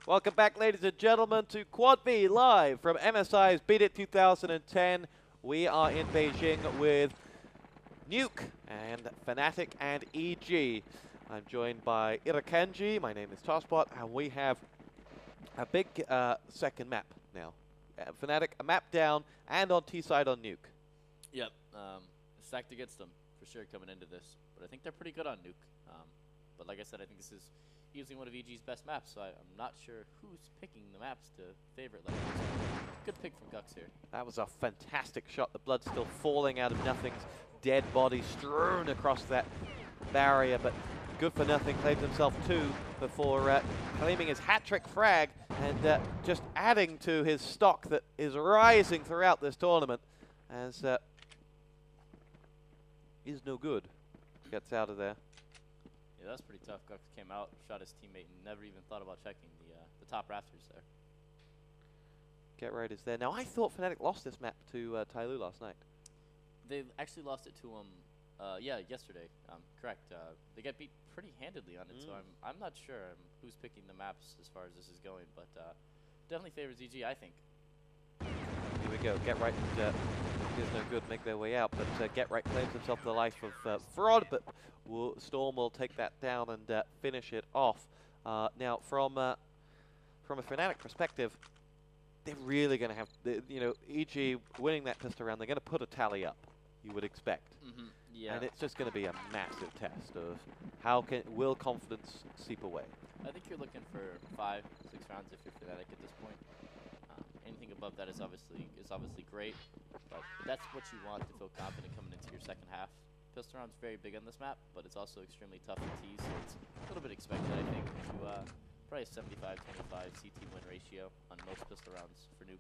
Welcome back, ladies and gentlemen, to Quad B live from MSI's Beat It 2010. We are in Beijing with Nuke and fnatic and EG. I'm joined by Irukandji, my name is TosspoT, and we have a big second map now. fnatic, a map down, and on T-side on Nuke. Yep, stacked against them for sure coming into this, but I think they're pretty good on Nuke. But like I said, I think this is easily one of EG's best maps, so I'm not sure who's picking the maps to favorite like this. Good pick from Gux here. That was a fantastic shot. The blood still falling out of Nothing's dead body strewn across that barrier, but good for Nothing. Claims himself 2 before claiming his hat-trick frag and just adding to his stock that is rising throughout this tournament as is no good. Gets out of there. Yeah, that's pretty tough. Gux came out, shot his teammate, and never even thought about checking the top rafters there. Get right is there. Now, I thought fnatic lost this map to Tyloo last night. They actually lost it to him, yeah, yesterday. Correct. They get beat pretty handedly on it, so I'm not sure who's picking the maps as far as this is going, but definitely favors EG, I think. Here we go. Get right is no good. Make their way out, but Get Right claims himself the life of Fraud, but Storm will take that down and finish it off. Now, from a fnatic perspective, they're really going to have, EG winning that pistol round, they're going to put a tally up, you would expect. Yeah. And it's just going to be a massive test of how will confidence seep away. I think you're looking for 5, 6 rounds if you're fnatic at this point. Anything above that is obviously great, but that's what you want to feel confident coming into your second half. Pistol round's very big on this map, but it's also extremely tough to tease, so it's a little bit expected, I think, to probably a 75-25 CT win ratio on most pistol rounds for Nuke.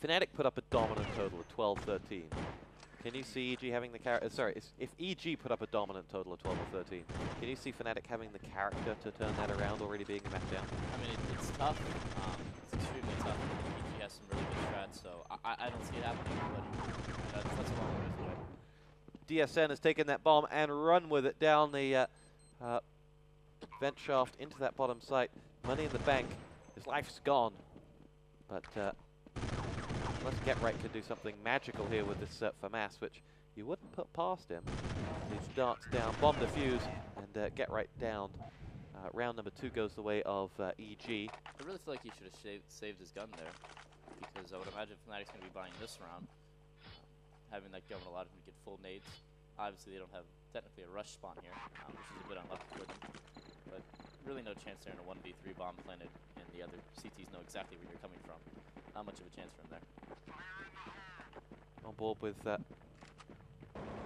fnatic put up a dominant total of 12-13. Can you see EG having the character? Sorry, if EG put up a dominant total of 12 or 13, can you see fnatic having the character to turn that around, already being a map down? I mean, it's tough. It's extremely tough. EG has some really good strats, so I don't see it happening, but that's a long ways away. DSN has taken that bomb and run with it down the vent shaft into that bottom site. Money in the bank. His life's gone. But let's Get Right to do something magical here with this FAMAS, which you wouldn't put past him. He darts down, bomb defuse, and Get Right down. Round number 2 goes the way of EG. I really feel like he should have saved his gun there, because I would imagine fnatic's going to be buying this round. Having that gun will allow them to get full nades. Obviously, they don't have technically a rush spawn here, which is a bit unlucky for them. But really no chance there in a 1v3 bomb planted, and the other CTs know exactly where you're coming from. Not much of a chance from there. On board with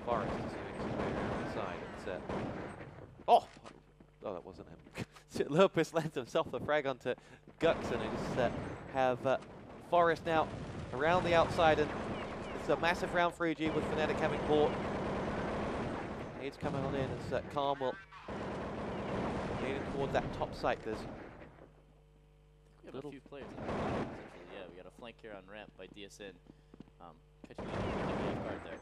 Forest as he makes his way around the side. It's, oh, that wasn't him. Lopez lands himself the frag onto Gux, and they just have Forest now around the outside, and it's a massive round for EG with fnatic having bought. Nades coming on in as Calm will lead towards that top site. There's we have a few players in the essentially. Yeah, we got a flank here on ramp by DSN. Catching the off guard there.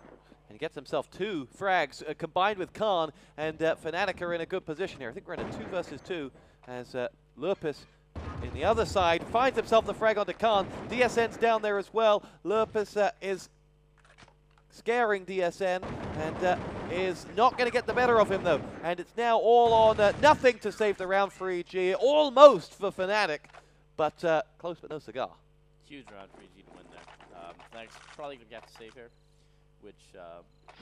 And he gets himself 2 frags combined with Khan, and fnatic are in a good position here. I think we're in a 2 versus 2 as Lurpus in the other side finds himself the frag onto Khan. DSN's down there as well. Lurpus is scaring DSN and is not going to get the better of him though. And it's now all on Nothing to save the round for EG. Almost for fnatic, but close but no cigar. Huge round for EG to win there. Fnatic's probably going to have to save here, which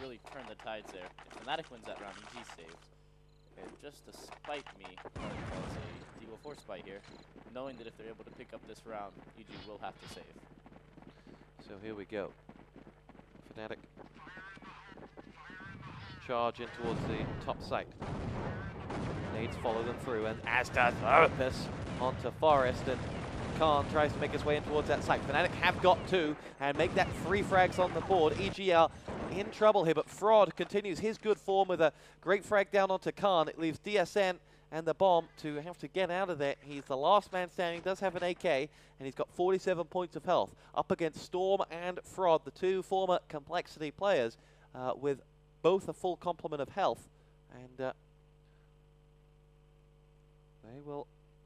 really turned the tides there. If fnatic wins that round, EG saves. And just to spite me, I'll say Deagle 4 spite here, knowing that if they're able to pick up this round, EG will have to save. So here we go. fnatic charge in towards the top site. Nades follow them through, and as does Lurpus onto Forest, and Khan tries to make his way in towards that site. fnatic have got 2 and make that 3 frags on the board. EG are in trouble here, but Fraud continues his good form with a great frag down onto Khan. It leaves DSN and the bomb to have to get out of there. He's the last man standing, does have an AK, and he's got 47 points of health up against Storm and Fraud, the 2 former Complexity players with both a full complement of health, and they will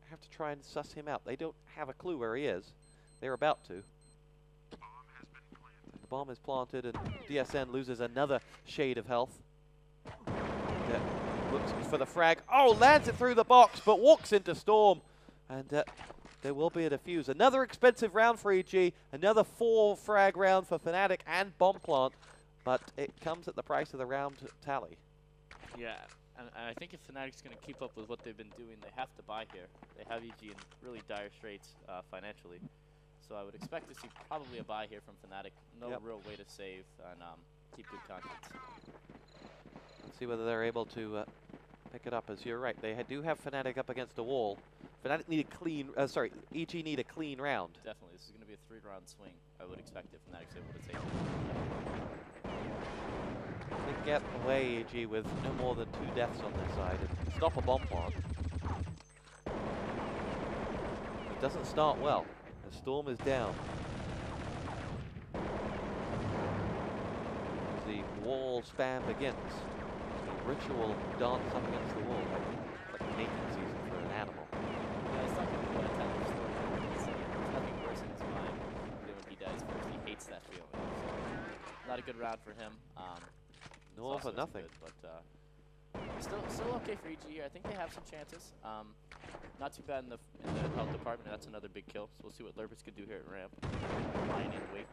have to try and suss him out. They don't have a clue where he is. They're about to. The bomb is planted, and DSN loses another shade of health. And, looks for the frag. Oh, lands it through the box, but walks into Storm. And there will be a defuse. Another expensive round for EG. Another 4 frag round for Fnatic and bomb plant. But it comes at the price of the round tally. Yeah, and I think if Fnatic's going to keep up with what they've been doing, they have to buy here. They have EG in really dire straits financially. So I would expect to see probably a buy here from Fnatic. No real way to save and keep good content. Let's see whether they're able to pick it up, as you're right. They do have Fnatic up against a wall. Fnatic need a clean, EG need a clean round. Definitely, this is going to be a 3-round swing. I would expect if Fnatic's able to take it. They get away, EG, with no more than 2 deaths on their side and stop a bomb plant. It doesn't start well. The Storm is down. As the wall spam begins. The ritual dance up against the wall. Like mating season for an animal. Yeah, it's not going to be that type of story. There's nothing worse in his mind than when he dies first. He hates that feeling. So, not a good round for him. No for nothing. Good, but still okay for EG here. I think they have some chances. Not too bad in the health department. That's another big kill. So we'll see what Lurpus can do here at ramp. Lying in wait.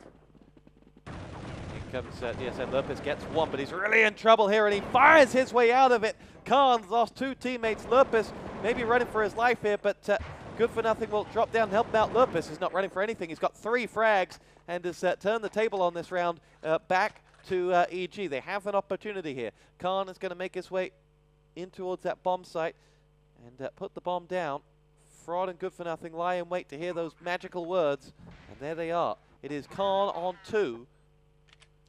Here comes DSN. Lurpus gets one, but he's really in trouble here, and he fires his way out of it. Khan's lost 2 teammates. Lurpus maybe running for his life here, but good for nothing will drop down and help him out. Lurpus is not running for anything. He's got 3 frags and has turned the table on this round back to EG. They have an opportunity here. Khan is going to make his way in towards that bomb site and put the bomb down. Fraud and Good for Nothing lie in wait to hear those magical words, and there they are. It is Khan on 2.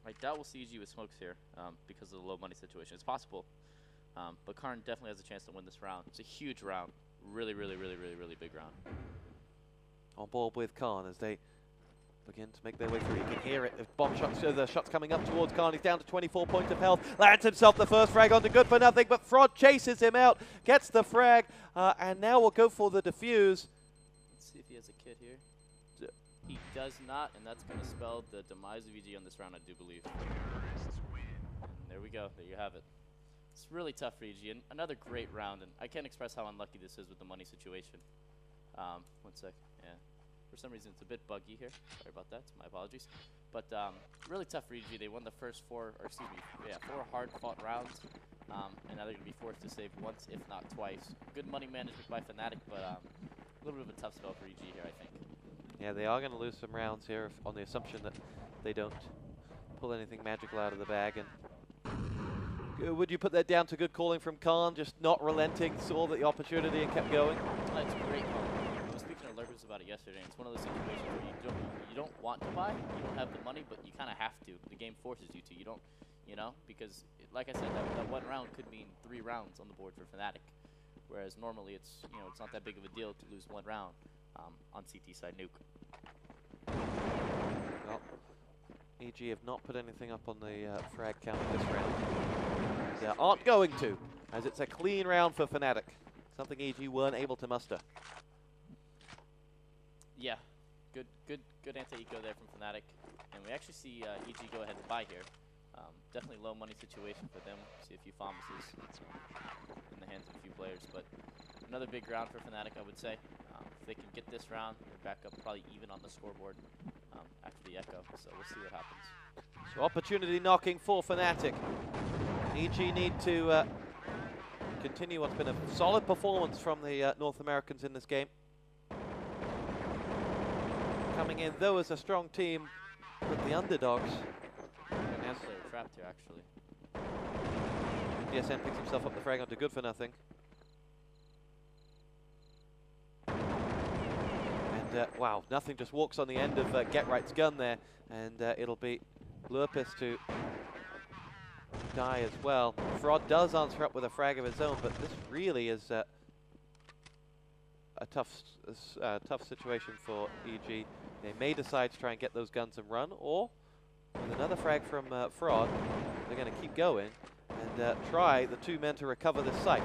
I doubt we'll see EG with smokes here because of the low money situation. It's possible, but Karn definitely has a chance to win this round. It's a huge round. Really, really, really, really, really big round. On board with Khan as they begin to make their way through. You can hear it. The bomb shots, the shots coming up towards Khan. He's down to 24 points of health. Lands himself the first frag onto Good for Nothing, but Fraud chases him out, gets the frag, and now we'll go for the defuse. Let's see if he has a kit here. He does not, and that's going to spell the demise of EG on this round, I do believe. And there we go. There you have it. It's really tough for EG. And another great round, and I can't express how unlucky this is with the money situation. 1 sec. Yeah. For some reason, it's a bit buggy here. Sorry about that. My apologies. But really tough for EG. They won the first 4 hard-fought rounds, and now they're going to be forced to save once, if not twice. Good money management by Fnatic, but a little bit of a tough spell for EG here, I think. Yeah, they are going to lose some rounds here on the assumption that they don't pull anything magical out of the bag. And would you put that down to good calling from Khan, just not relenting, saw the opportunity and kept going? It's great calling. I was speaking to Lurpus about it yesterday, and it's one of those situations where you don't want to buy, you don't have the money, but you kind of have to. The game forces you to. You don't, because like I said, that 1 round could mean 3 rounds on the board for Fnatic, whereas normally it's not that big of a deal to lose 1 round. On CT side nuke. Well, EG have not put anything up on the frag count this round. They aren't going to, as it's a clean round for Fnatic. Something EG weren't able to muster. Yeah, good anti-eco there from Fnatic, and we actually see EG go ahead and buy here. Definitely low money situation for them. See a few Fomuses in the hands of a few players, but another big round for Fnatic, I would say. If they can get this round, they're back up probably even on the scoreboard after the echo, so we'll see what happens. So opportunity knocking for Fnatic. EG need to continue what's been a solid performance from the North Americans in this game. Coming in, though, as a strong team, but the underdogs. They're trapped here, actually. DSN picks himself up the frag onto Good for Nothing. And wow, Nothing just walks on the end of Get Right's gun there, and it'll be Lurpus to die as well. Fraud does answer up with a frag of his own, but this really is a tough situation for EG. They may decide to try and get those guns and run, or with another frag from Fraud, they're going to keep going and try the 2 men to recover this site.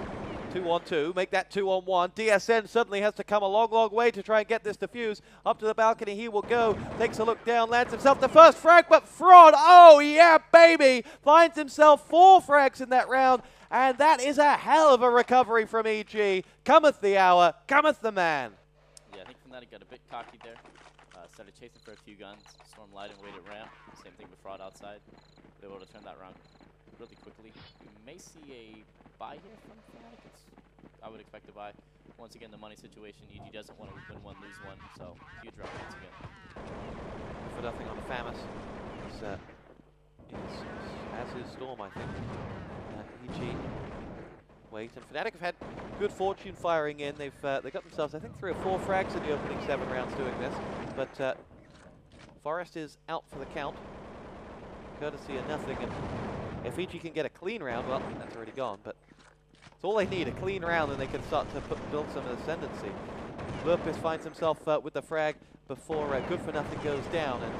2-on-2, make that 2-on-1. DSN suddenly has to come a long, long way to try and get this defuse. Up to the balcony he will go, takes a look down, lands himself the first frag, but Fraud, oh yeah, baby, finds himself 4 frags in that round, and that is a hell of a recovery from EG. Cometh the hour, cometh the man. Yeah, I think Fnatic got a bit cocky there. Started chasing for a few guns. Storm lied and waited ramp. Same thing with Fraud outside. They were able to turn that around really quickly. We may see a buy here from Fnatic. I would expect a buy. Once again, the money situation. EG doesn't want to win one, lose one. So huge round once again. For nothing on the FAMAS. As is Storm, I think. EG. Wait, and Fnatic have had good fortune firing in. They got themselves, I think, 3 or 4 frags in the opening 7 rounds doing this. But Forest is out for the count, courtesy of nothing. And if EG can get a clean round, well, that's already gone. But it's all they need, a clean round, and they can start to build some ascendancy. Lurpus finds himself with the frag before Good for Nothing goes down, and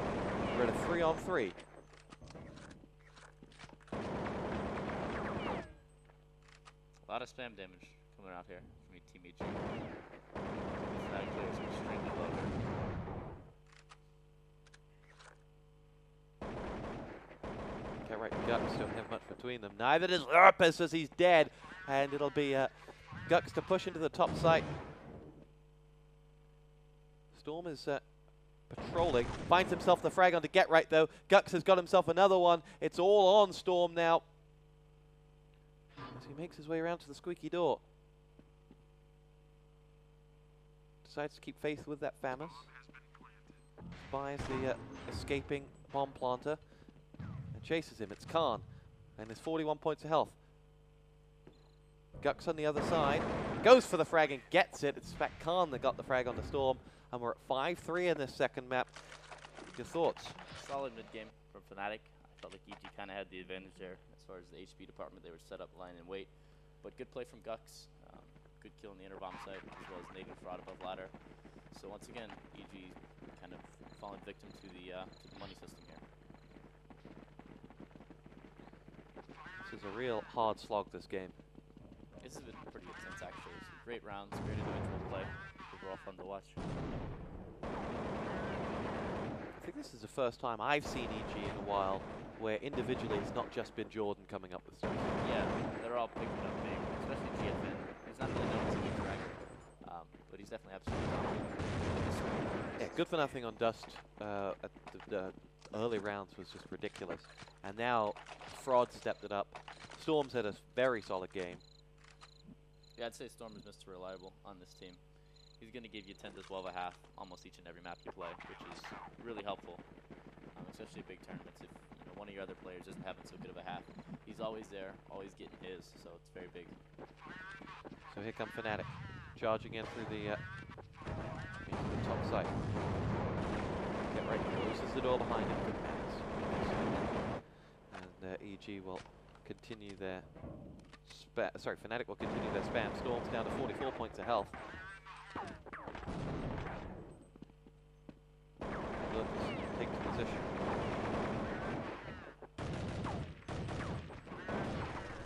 we're at a 3-on-3. A lot of spam damage coming out here from Team EG. Fnatic players are extremely low here. Okay, right, Gux don't have much between them. Neither does Lurpus as he's dead. And it'll be Gux to push into the top site. Storm is patrolling. Finds himself the frag onto Get Right though. Gux has got himself another one. It's all on Storm now. As he makes his way around to the squeaky door. Decides to keep faith with that FAMAS. Spies the escaping bomb planter. And chases him. It's Khan. And there's 41 points of health. Gux on the other side. Goes for the frag and gets it. It's in fact Khan that got the frag on the Storm. And we're at 5-3 in this second map. Your thoughts? Solid mid-game from Fnatic. I felt like EG kind of had the advantage there as far as the HP department. They were set up, line, and wait. But good play from Gux. Good kill on the inner bomb site, as well as native Fraud above ladder. So once again, EG kind of falling victim to the money system here. This is a real hard slog, this game. This has been pretty intense, actually. Some great rounds, great individual play. Overall fun to watch. I think this is the first time I've seen EG in a while where individually it's not just been Jordan coming up with stuff. Yeah, they're all picking up big, especially GFN. He's not really known as a good tracker, but he's definitely absolutely dominant. Yeah, Good for Nothing on Dust at the early rounds was just ridiculous. And now Fraud stepped it up. Storm's had a very solid game. Yeah, I'd say Storm is Mr. Reliable on this team. He's going to give you 10 to 12 a half almost each and every map you play, which is really helpful, especially big tournaments. If one of your other players isn't having so good of a half, he's always there, always getting his, so it's very big. So here come Fnatic, charging in through the top site. Get Right closes the door behind him. Good pass. And EG will continue their Fnatic will continue their spam. Storm's down to 44 points of health. Takes position.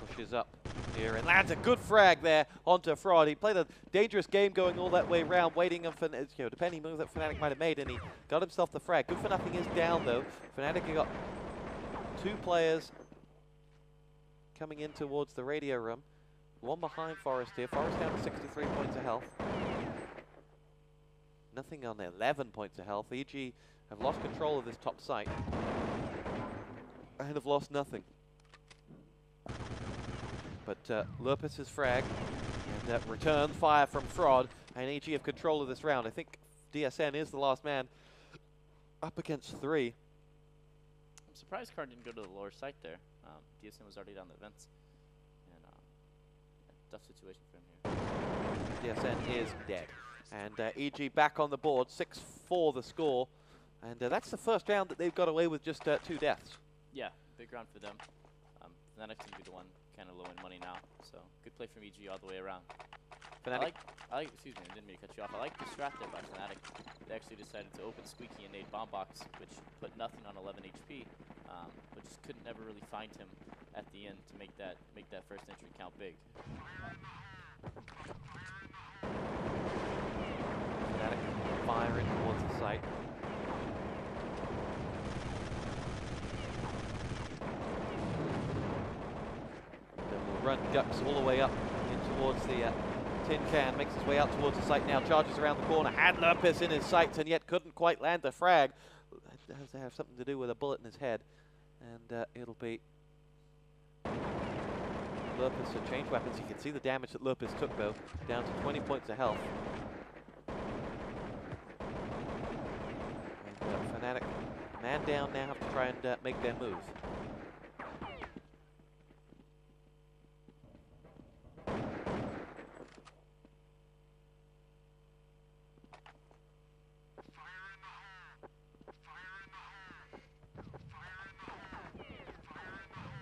Pushes up here and lands a good frag there onto Fraud. He played a dangerous game going all that way around, waiting for depending move that Fnatic might have made, and he got himself the frag. Good for Nothing is down though. Fnatic have got 2 players coming in towards the radio room. One behind Forest here. Forest down to 63 points of health. Nothing on 11 points of health. EG have lost control of this top site and have lost nothing. But Lurpus is frag and return fire from Fraud, and EG have control of this round. I think DSN is the last man up against 3. I'm surprised Card didn't go to the lower site there. DSN was already down the vents. And tough situation for him here. DSN is dead. And EG back on the board, 6-4 the score. And that's the first round that they've got away with just 2 deaths. Yeah, big round for them. Fnatic seems to be the one kind of low in money now. So good play from EG all the way around. Fnatic. Excuse me, I didn't mean to cut you off. I like the strat there by Fnatic. They actually decided to open Squeaky and nade Bomb Box, which put nothing on 11 HP, but just couldn't ever really find him at the end to make that first entry count big. Fnatic firing towards the site. Then we'll run Gux all the way up in towards the tin can, makes his way out towards the site now, charges around the corner, had Lurpus in his sights and yet couldn't quite land the frag. It has to have something to do with a bullet in his head, and it'll be Lurpus to change weapons. You can see the damage that Lurpus took though, down to 20 points of health. And Fnatic, man down now, have to try and make their move.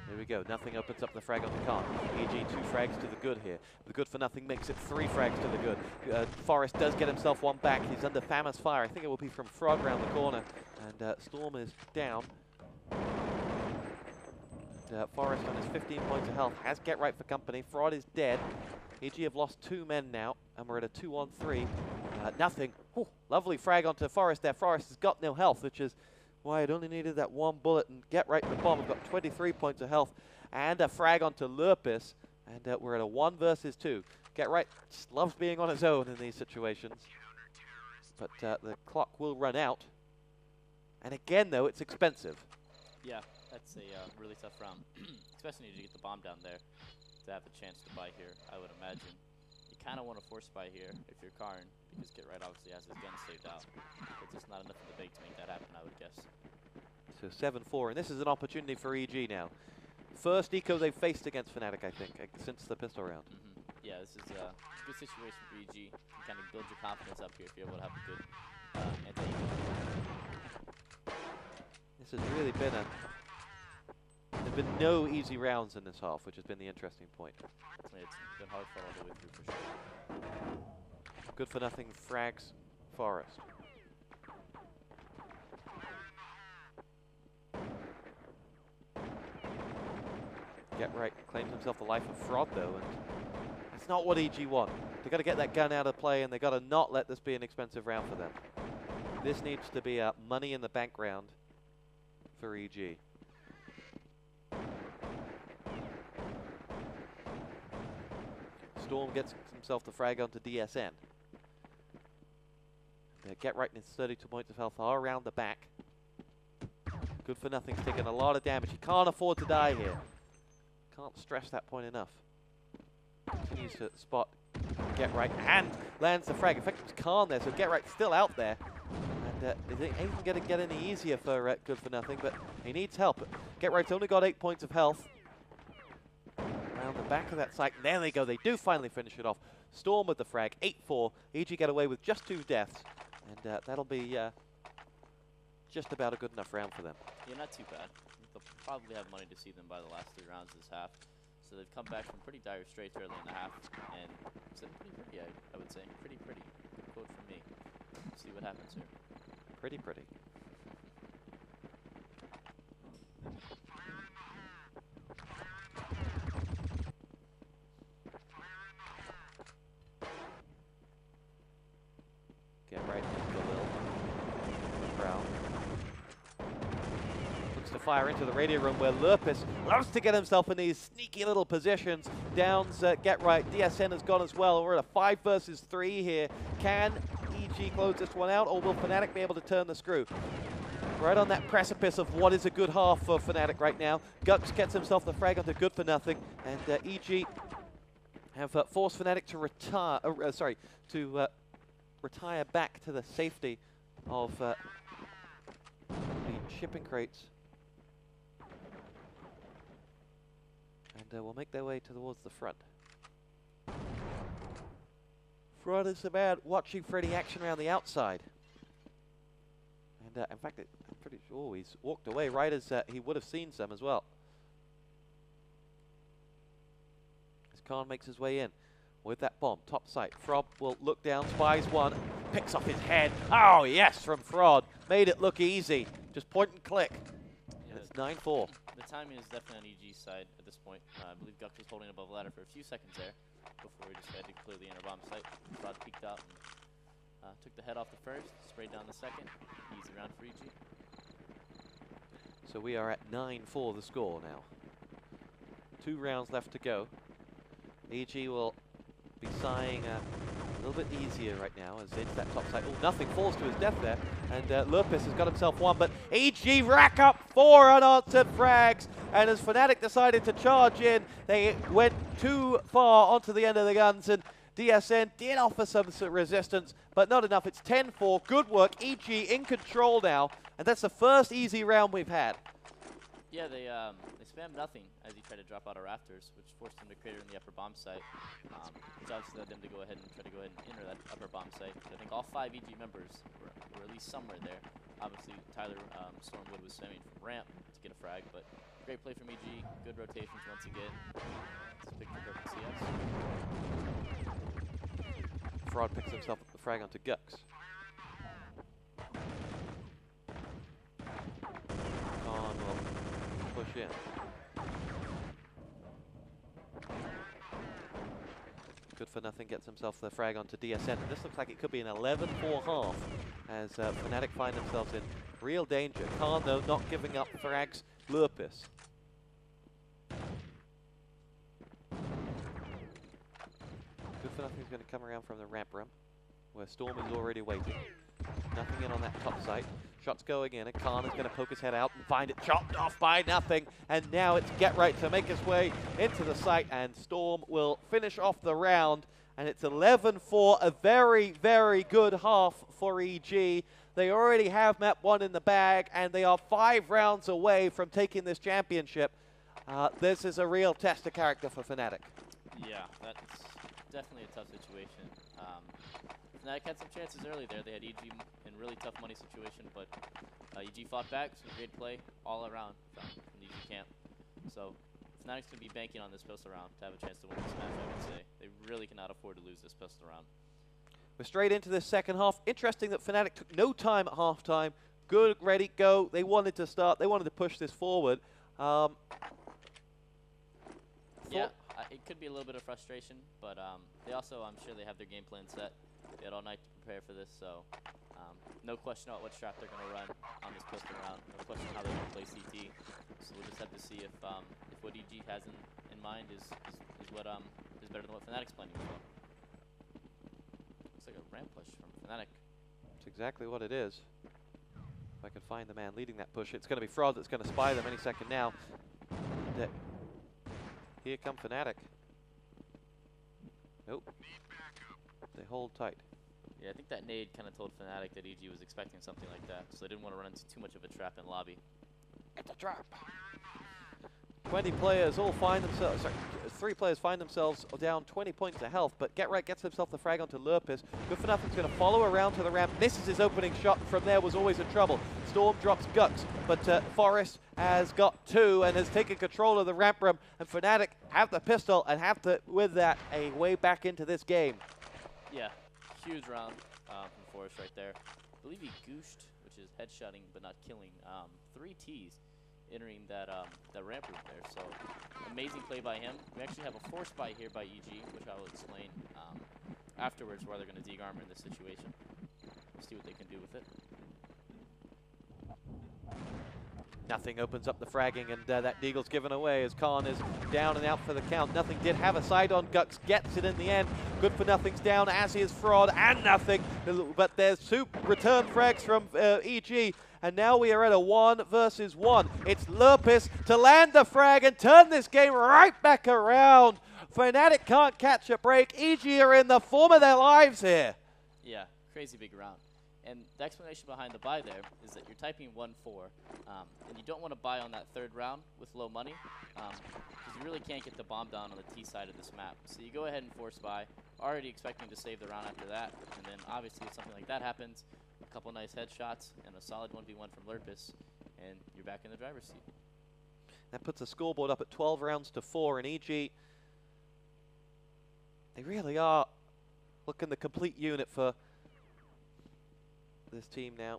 Here we go, nothing opens up the frag on the Khan. EG 2 frags to the good here. The good for nothing makes it 3 frags to the good. Forest does get himself one back. He's under Famous Fire. I think it will be from Frog around the corner. And Storm is down. And, Forest on his 15 points of health has Get Right for company. Fraud is dead. EG have lost 2 men now, and we're at a 2-on-3. Nothing. Whew, lovely frag onto Forest there. Forest has got no health, which is why it only needed that one bullet, and Get Right the bomb. We've got 23 points of health and a frag onto Lurpus, and we're at a 1 versus 2. Get Right just loves being on his own in these situations, but the clock will run out. And again, though, it's expensive. Yeah, that's a really tough round, especially if you get the bomb down there to have a chance to buy here. I would imagine you kind of want to force buy here if you're Karn, because Get Right obviously has his gun saved out. But there's not enough in the bank to make that happen, I would guess. So 7-4, and this is an opportunity for EG now. First eco they've faced against Fnatic, I think, since the pistol round. Yeah, this is a good situation for EG. You can kind of build your confidence up here if you're able to have a good anti-eco. This has really been there've been no easy rounds in this half, which has been the interesting point. It's been hard for all the way through for sure. Good for nothing frags Forest. Get Right claims himself the life of Fraud though, and it's not what EG want. They've got to get that gun out of play, and they've got to not let this be an expensive round for them. This needs to be a money in the bank round for EG. Storm gets himself the frag onto DSN. Get Right in his 32 points of health are around the back. Good for nothing's taking a lot of damage. He can't afford to die here. Can't stress that point enough. Continues to spot Get Right and lands the frag. In fact, it was Khan there, so Get Right's still out there. And it ain't going to get any easier for Good for Nothing, but he needs help. Get Right's only got 8 points of health. Around the back of that site. There they go. They do finally finish it off. Storm with the frag. 8-4. EG get away with just 2 deaths. And that'll be just about a good enough round for them. Yeah, not too bad. They'll probably have money to see them by the last 3 rounds of this half. So they've come back from pretty dire straits early in the half. And it's pretty pretty, I would say. Pretty pretty. Good quote from me. Let's see what happens here. Pretty pretty. Get Right into the Lil. Brown. Looks to fire into the radio room where Lurpus loves to get himself in these sneaky little positions. Downs Get Right. DSN has gone as well. We're at a 5 versus 3 here. Can EG close this one out, or will Fnatic be able to turn the screw? Right on that precipice of what is a good half for Fnatic right now. Gux gets himself the frag onto Good for Nothing, and EG have forced Fnatic to retire. Retire back to the safety of the shipping crates, and will make their way towards the front. Fraud is about watching for any action around the outside. And in fact, I'm pretty sure he's walked away right as he would have seen some as well. As Khan makes his way in with that bomb, top sight. Fraud will look down, spies one, picks off his head. Oh yes, from Fraud. Made it look easy. Just point and click. Yeah, it's 9-4. The timing is definitely on EG's side at this point. I believe Gux was holding above ladder for a few seconds there. before he decided to clear the inner bomb site. Rod peeked out and took the head off the first, sprayed down the second. Easy round for EG. So we are at 9-4 the score now. 2 rounds left to go. EG will be sighing a little bit easier right now as into that top side. Oh, nothing falls to his death there. And Lurpis has got himself one, but EG rack up 4 unanswered frags. And as fnatic decided to charge in, they went too far onto the end of the guns, and DSN did offer some resistance, but not enough. It's 10-4. Good work. EG in control now, and that's the first easy round we've had. Yeah, they spammed nothing as he tried to drop out of rafters, which forced him to crater in the upper bomb site, which obviously led them to go ahead and try to go ahead and enter that upper bomb site. I think all 5 EG members were at least somewhere there. Obviously, Tyler Stormwood was spamming from ramp to get a frag, but great play from EG. Good rotations once again. It's picked up CS. Fraud picks himself up the frag onto Gux. Khan will push in. Good for nothing gets himself the frag onto DSN. And this looks like it could be an 11-4 half as fnatic find themselves in real danger. Khan, though, not giving up frags. Lurpis. Good for nothing's going to come around from the ramp room, where Storm is already waiting. Nothing in on that top site. Shots going in, and Khan is going to poke his head out and find it chopped off by nothing. And now it's Get Right to make his way into the site, and Storm will finish off the round. And it's 11-4, a very, very good half for EG. They already have map 1 in the bag, and they are 5 rounds away from taking this championship. This is a real test of character for fnatic. Yeah, that's definitely a tough situation. Fnatic had some chances early there. They had EG in really tough money situation, but EG fought back. Some great play all around from the EG camp. So Fnatic's going to be banking on this pistol round to have a chance to win this match, I would say. They really cannot afford to lose this pistol round. We're straight into this second half. Interesting that fnatic took no time at halftime. Good, ready, go. They wanted to start. They wanted to push this forward. Yeah, it could be a little bit of frustration, but they also, I'm sure they have their game plan set. They had all night to prepare for this, so no question about what strat they're going to run on this pistol round. No question how they're going to play CT. So we'll just have to see if what EG has in mind is what is better than what Fnatic's planning as well. Looks like a ramp push from Fnatic. That's exactly what it is. If I can find the man leading that push, it's going to be Fraud that's going to spy them any second now. And, here come Fnatic. Nope. They hold tight. Yeah, I think that nade kind of told Fnatic that EG was expecting something like that, so they didn't want to run into too much of a trap in lobby. It's a trap. 20 players all find themselves, sorry, 3 players find themselves down 20 points of health, but Get Right gets himself the frag onto Lurpis. Good for Nothing's going to follow around to the ramp, misses his opening shot, from there was always in trouble. Storm drops Gux, but Forest has got 2 and has taken control of the ramp room, and Fnatic have the pistol and have to, with that, a way back into this game. Yeah, huge round from Forest right there. I believe he gooshed, which is headshotting but not killing, 3 Ts entering that ramp room there. So amazing play by him. We actually have a force buy here by EG, which I will explain afterwards why they're going to dig armor in this situation. See what they can do with it. Nothing opens up the fragging, and that deagle's given away as Khan is down and out for the count. Nothing did have a side on. Gux gets it in the end. Good for Nothing's down, as is Fraud and Nothing. But there's 2 return frags from EG, and now we are at a 1 versus 1. It's Lurpis to land the frag and turn this game right back around. Fnatic can't catch a break. EG are in the form of their lives here. Yeah, crazy big round. And the explanation behind the buy there is that you're typing 1-4, and you don't want to buy on that 3rd round with low money, because you really can't get the bomb down on the T side of this map. So you go ahead and force buy, already expecting to save the round after that, and then obviously if something like that happens, a couple nice headshots and a solid 1v1 from Lurpis, and you're back in the driver's seat. That puts the scoreboard up at 12 rounds to 4, and EG, they really are looking the complete unit for this team now.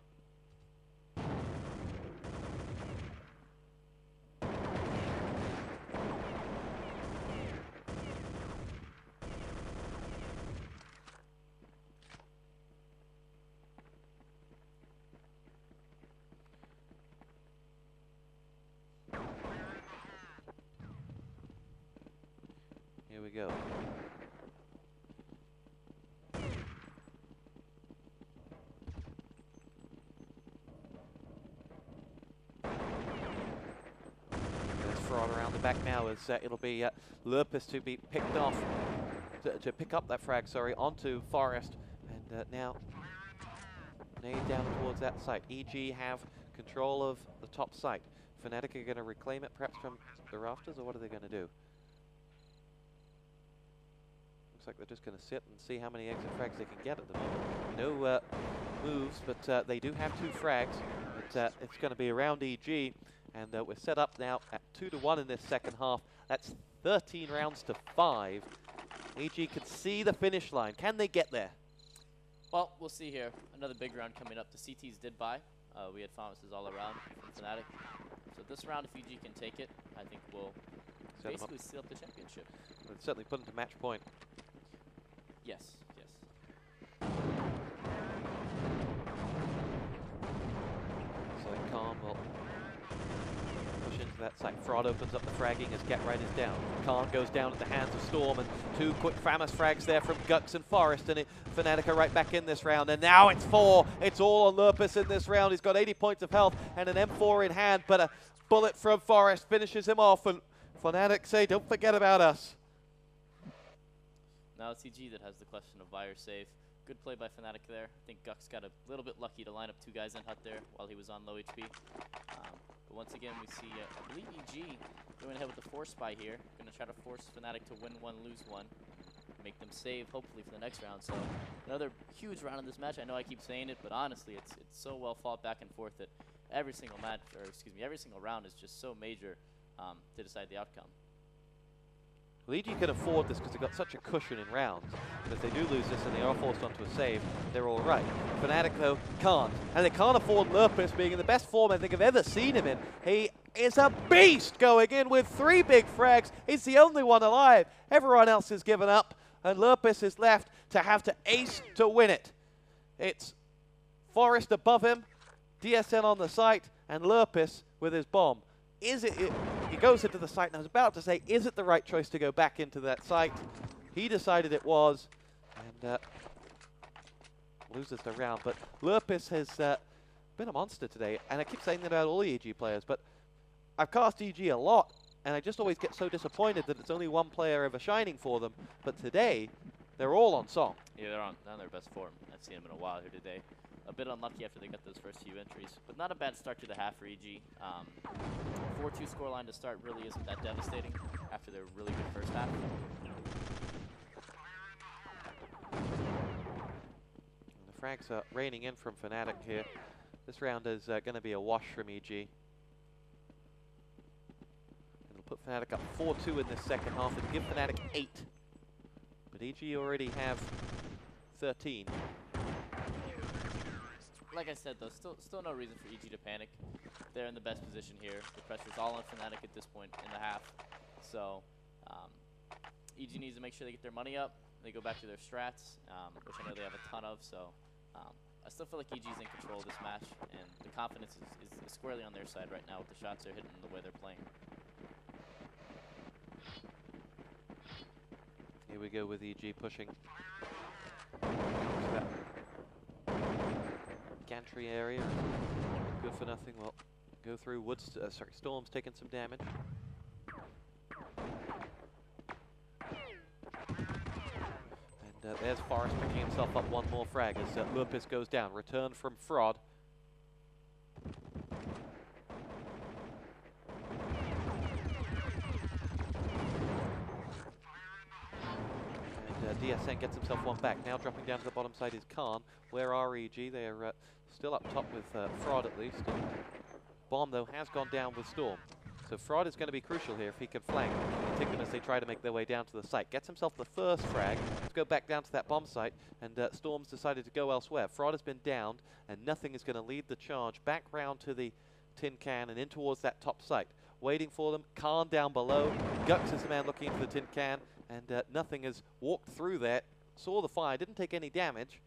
we go. There's Fraud around the back now as it'll be Lurpus to be picked off, to pick up that frag, sorry, onto Forest. And now nade down towards that site. EG have control of the top site. Fnatic are going to reclaim it perhaps from the rafters, or what are they going to do? Looks like they're just going to sit and see how many exit frags they can get at the moment. No moves, but they do have 2 frags. But, it's going to be around EG, and we're set up now at 2-1 in this second half. That's 13 rounds to 5. EG could see the finish line. Can they get there? Well, we'll see here. Another big round coming up. The CTs did buy. We had pharmacists all around from Fnatic. So this round, if EG can take it, I think we'll basically seal up the championship. We'll certainly put them to match point. Yes, yes. So Khan will push into that site. Fraud opens up the fragging as Get Right is down. Khan goes down at the hands of Storm, and 2 quick famous frags there from Gux and Forest, and Fnatic are right back in this round, and now it's 4. It's all on Lurpus in this round. He's got 80 points of health and an M4 in hand, but a bullet from Forest finishes him off, and Fnatic say, don't forget about us. Now it's EG that has the question of buy or save. Good play by Fnatic there. I think Gux got a little bit lucky to line up 2 guys in hut there while he was on low HP. But once again, we see, I believe EG going ahead with the force spy here. Going to try to force Fnatic to win 1, lose 1. Make them save, hopefully, for the next round. So another huge round in this match. I know I keep saying it, but honestly, it's so well fought back and forth that every single match, or excuse me, every single round is just so major to decide the outcome. Well, EG can afford this because they've got such a cushion in rounds. But if they do lose this and they are forced onto a save, they're all right. Fnatic, though, can't. And they can't afford Lurpus being in the best form I think I've ever seen him in. He is a beast going in with 3 big frags. He's the only one alive. Everyone else has given up. And Lurpus is left to have to ace to win it. It's Forest above him, DSN on the site, and Lurpus with his bomb. He goes into the site, and I was about to say, is it the right choice to go back into that site? He decided it was, and loses the round. But Lurpus has been a monster today, and I keep saying that about all the EG players, but I've cast EG a lot, and I just always get so disappointed that it's only one player ever shining for them. But today, they're all on song. Yeah, they're on their best form. I've seen them in a while here today. A bit unlucky after they got those first few entries, but not a bad start to the half for EG. 4-2 scoreline to start really isn't that devastating after their really good first half. And the frags are raining in from Fnatic here. This round is going to be a wash from EG. It'll put Fnatic up 4-2 in this second half and give Fnatic 8. But EG already have 13. Like I said, though, still no reason for EG to panic. They're in the best position here. The pressure's all on Fnatic at this point in the half. So EG needs to make sure they get their money up. They go back to their strats, which I know they have a ton of. So I still feel like EG's in control of this match, and the confidence is squarely on their side right now with the shots they're hitting and the way they're playing. Here we go with EG pushing gantry area. Good for nothing. Well, go through woods. Sorry, Storm's taking some damage. And there's Forest picking himself up one more frag as Lurpus goes down. Return from Fraud. And DSN gets himself one back. Now dropping down to the bottom side is Khan. Where are EG? They are still up top with Fraud at least. And Bomb, though, has gone down with Storm. So Fraud is going to be crucial here if he can flank and take them as they try to make their way down to the site. Gets himself the first frag to go back down to that bomb site, and Storm's decided to go elsewhere. Fraud has been downed, and nothing is going to lead the charge back round to the tin can and in towards that top site. Waiting for them, Khan down below. Gux is the man looking into the tin can, and nothing has walked through there. Saw the fire, didn't take any damage.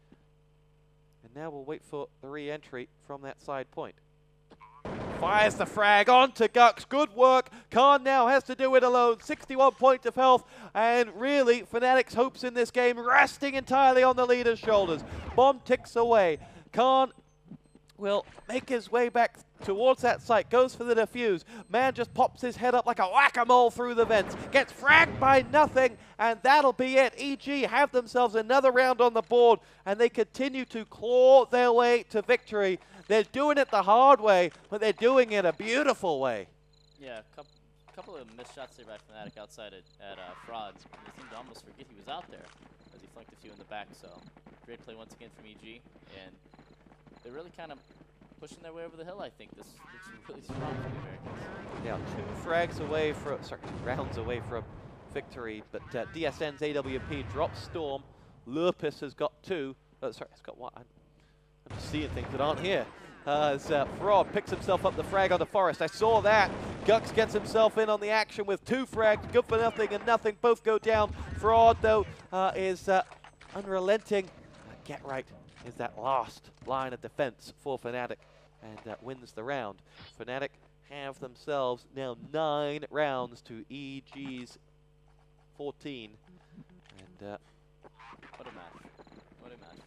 And now we'll wait for the re-entry from that side point. Fires the frag onto Gux. Good work. Khan now has to do it alone. 61 points of health, and really, Fnatic's hopes in this game resting entirely on the leader's shoulders. Bomb ticks away. Khan will make his way back towards that site, goes for the defuse. Man just pops his head up like a whack-a-mole through the vents, gets fragged by nothing, and that'll be it. EG have themselves another round on the board, and they continue to claw their way to victory. They're doing it the hard way, but they're doing it a beautiful way. Yeah, a couple of missed shots there by Fnatic outside at Fraud. They seemed to almost forget he was out there as he flanked a few in the back, so great play once again from EG, and they're really kind of pushing their way over the hill, I think. This looks really strong for the Americans. Now 2 rounds away from victory, but DSN's AWP drops Storm. Lurpus has got 2. He's got 1. I'm just seeing things that aren't here. As Fraud picks himself up the frag onto Forest. I saw that. Gux gets himself in on the action with 2 frags. Good for nothing and nothing. Both go down. Fraud, though, is unrelenting. Get right is that last line of defense for Fnatic, and wins the round. Fnatic have themselves now 9 rounds to EG's 14. And what a match. What a match.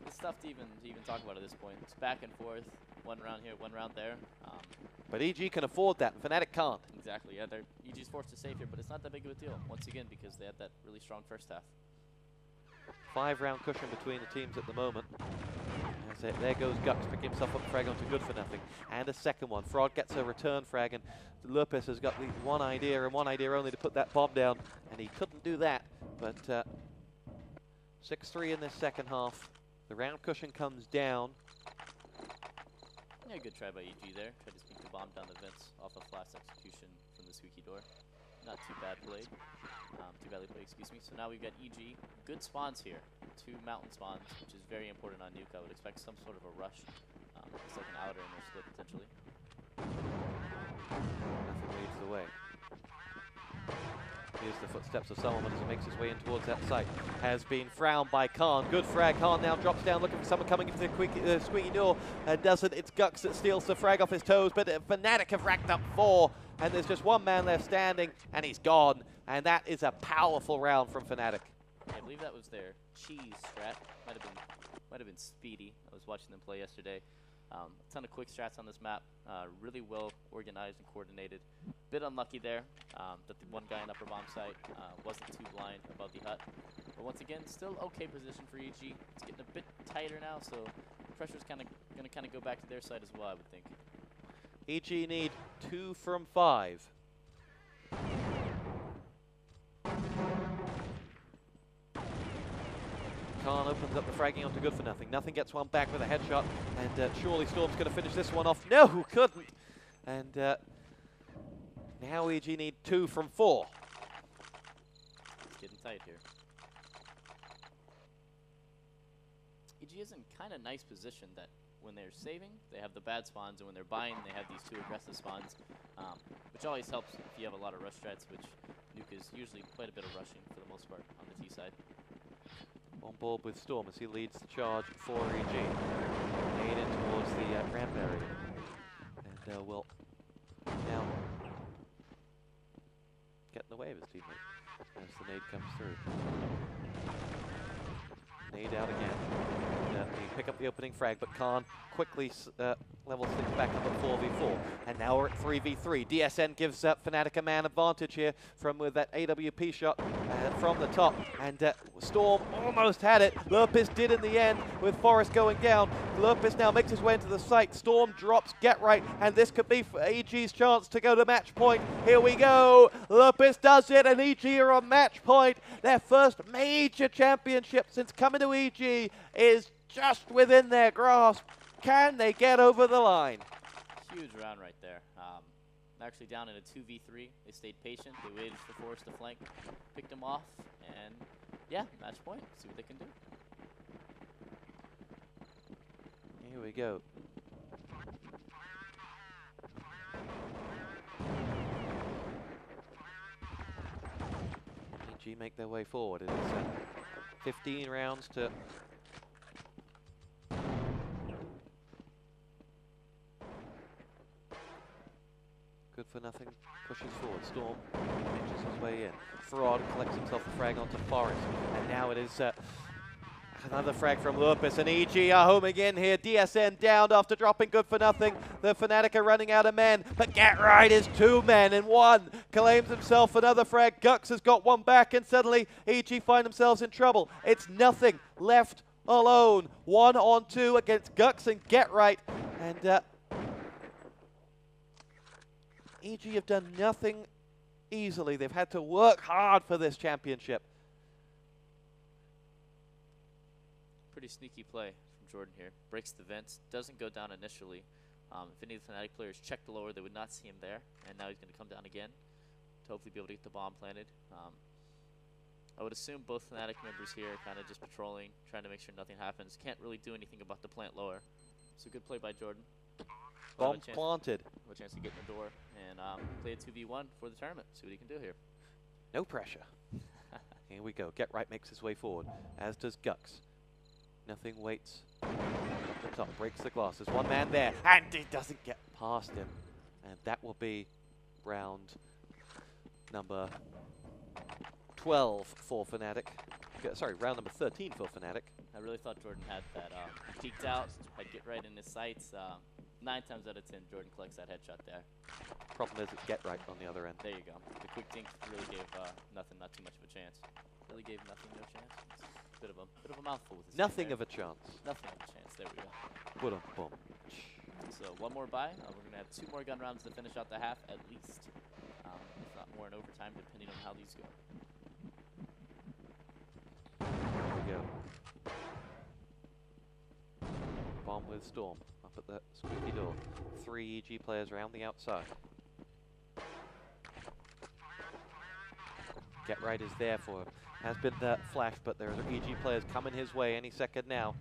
It's tough to even talk about at this point. It's back and forth. 1 round here, 1 round there. But EG can afford that, and Fnatic can't. Exactly, yeah. EG's forced to save here, but it's not that big of a deal, once again, because they had that really strong first half. 5-round cushion between the teams at the moment. There goes Gux, picking himself up frag onto Good for Nothing. And a second one. Fraud gets a return frag, and Lurpus has got the one idea, and one idea only, to put that bomb down. And he couldn't do that, but 6-3 in this second half. The round cushion comes down. Yeah, good try by EG there. Tried to sneak the bomb down the vents off a flash execution from the squeaky door. Not too bad played. Too badly played, excuse me. So now we've got EG. Good spawns here. 2 mountain spawns, which is very important on Nuke. I would expect some sort of a rush. It's like an outer in their split, potentially. Nothing leads the way. Here's the footsteps of Solomon as he makes his way in towards that site. Has been frowned by Khan. Good frag. Khan now drops down looking for someone coming into the squeaky door. Doesn't. It's Gux that steals the frag off his toes, but Fnatic have racked up 4. And there's just 1 man left standing, and he's gone. And that is a powerful round from Fnatic. I believe that was their cheese strat. Might have been speedy. I was watching them play yesterday. A ton of quick strats on this map. Really well organized and coordinated. Bit unlucky there that the one guy in upper bomb site wasn't too blind above the hut. But once again, still okay position for EG. It's getting a bit tighter now, so pressure's going to go back to their side as well, I would think. EG need 2 from 5. Khan opens up the fragging onto Good for Nothing. Nothing gets one back with a headshot, and surely Storm's going to finish this one off. No, couldn't. And now EG need 2 from 4. It's getting tight here. EG is in kind of nice position that when they're saving, they have the bad spawns, and when they're buying, they have these 2 aggressive spawns, which always helps if you have a lot of rush strats, which Nuke is usually quite a bit of rushing for the most part on the T side. On board with Storm as he leads the charge for EG. Nade in towards the ramp area. And will now get in the way of his teammate as the nade comes through. Nade out again. They pick up the opening frag, but Khan quickly levels things back up at 4v4. And now we're at 3v3. DSN gives Fnatic a man advantage here from with that AWP shot from the top. And Storm almost had it. Lurpus did in the end with Forest going down. Lurpus now makes his way into the site. Storm drops Get Right, and this could be for EG's chance to go to match point. Here we go. Lurpus does it, and EG are on match point. Their first major championship since coming to EG is just within their grasp. Can they get over the line? Huge round right there. Actually down in a 2v3. They stayed patient. They waited for Forest to flank, picked them off, and yeah, match point. See what they can do. Here we go. EG make their way forward. It is 15 rounds to Good for nothing pushes forward. Storm inches his way in. Fraud collects himself the frag onto Forest. And now it is another frag from Lupus, and EG are home again here. DSN downed after dropping good for nothing. The Fnatic are running out of men, but Get Right is 2 men in 1. Claims himself another frag. Gux has got one back, and suddenly EG find themselves in trouble. It's nothing left alone. 1 on 2 against Gux and Get Right. And EG have done nothing easily. They've had to work hard for this championship. Pretty sneaky play from Jordan here. Breaks the vents, doesn't go down initially. If any of the Fnatic players checked lower, they would not see him there. And now he's going to come down again to hopefully be able to get the bomb planted. I would assume both Fnatic members here are kind of just patrolling, trying to make sure nothing happens. Can't really do anything about the plant lower. So good play by Jordan. Bomb planted. Have a chance to get in the door and play a 2v1 for the tournament. See what he can do here. No pressure. Here we go. Get Right makes his way forward, as does Gux. Nothing waits up the top, breaks the glass. There's one man there, and he doesn't get past him. And that will be round number 12 for Fnatic. Sorry, round number 13 for Fnatic. I really thought Jordan had that peeked out, had Get Right in his sights. 9 times out of 10, Jordan collects that headshot there. Problem is, it's Get Right on the other end. There you go. The quick dink really gave nothing, not too much of a chance. Really gave nothing, no chance. Bit of a mouthful with his Nothing of a chance. Nothing of a chance. There we go. Boom. So 1 more buy. We're going to have 2 more gun rounds to finish out the half at least. If not more in overtime, depending on how these go. There we go. Bomb with Storm up at the squeaky door. 3 EG players around the outside. Get Right is there for him. Has been flashed, but there are EG players coming his way any second now.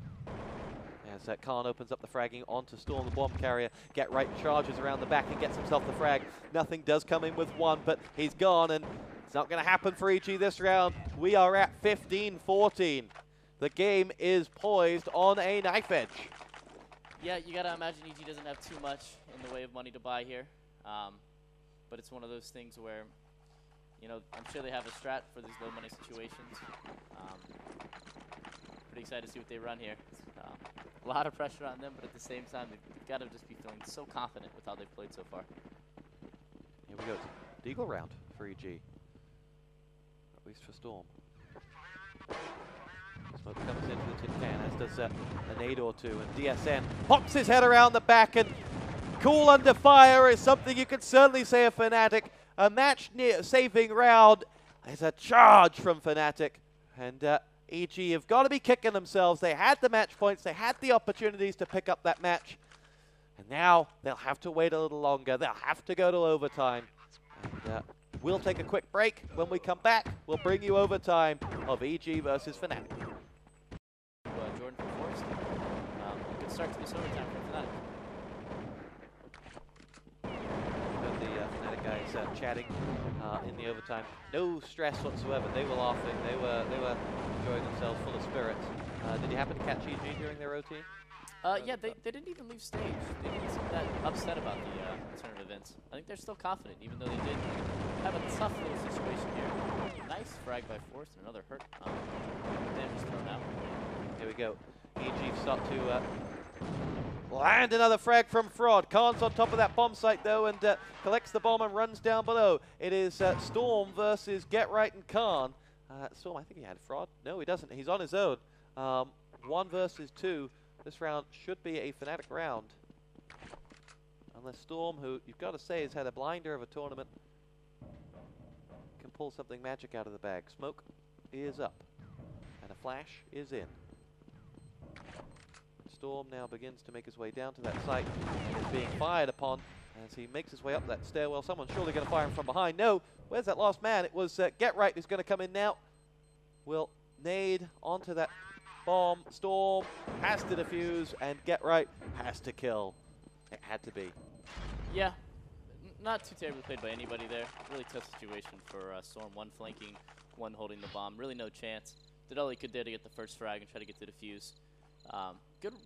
As Khan opens up the fragging onto Storm, the bomb carrier. Get Right charges around the back and gets himself the frag. Nothing does come in with 1, but he's gone, and it's not going to happen for EG this round. We are at 15-14. The game is poised on a knife edge. Yeah, you got to imagine EG doesn't have too much in the way of money to buy here. But it's one of those things where, you know, I'm sure they have a strat for these low money situations. Pretty excited to see what they run here. A lot of pressure on them, but at the same time, they've got to just be feeling so confident with how they've played so far. Here we go. Deagle round for EG. At least for Storm. Smoke comes into the tin can, as does a nade or two, and DSN pops his head around the back, and cool under fire is something you could certainly say of Fnatic. A match-saving round is a charge from Fnatic, and EG have got to be kicking themselves. They had the match points, they had the opportunities to pick up that match, and now they'll have to wait a little longer. They'll have to go to overtime. And we'll take a quick break. When we come back, we'll bring you overtime of EG versus Fnatic. Jordan from Forest. Good start to this overtime for Fnatic. Guys chatting in the overtime. No stress whatsoever. They were laughing. They were enjoying themselves, full of spirit. Did you happen to catch EG during their OT? Yeah, they didn't even leave stage. They didn't seem that upset about the tournament events. I think they're still confident, even though they did have a tough little situation here. Nice frag by Force and another hurt. Damage thrown out. Here we go. EG start to land another frag from Fraud. Khan's on top of that bomb site though, and collects the bomb and runs down below. It is Storm versus Get Right and Khan. Storm, I think he had Fraud. No, he doesn't. He's on his own. 1 versus 2. This round should be a Fnatic round. Unless Storm, who you've got to say has had a blinder of a tournament, can pull something magic out of the bag. Smoke is up, and a flash is in. Storm now begins to make his way down to that site and is being fired upon as he makes his way up that stairwell. Someone's surely going to fire him from behind. No, where's that last man? It was Get Right who's going to come in now. Will nade onto that bomb. Storm has to defuse, and Get Right has to kill. It had to be. Yeah, not too terribly played by anybody there. Really tough situation for Storm. 1 flanking, 1 holding the bomb. Really no chance. Did all he could there to get the first frag and try to get the defuse.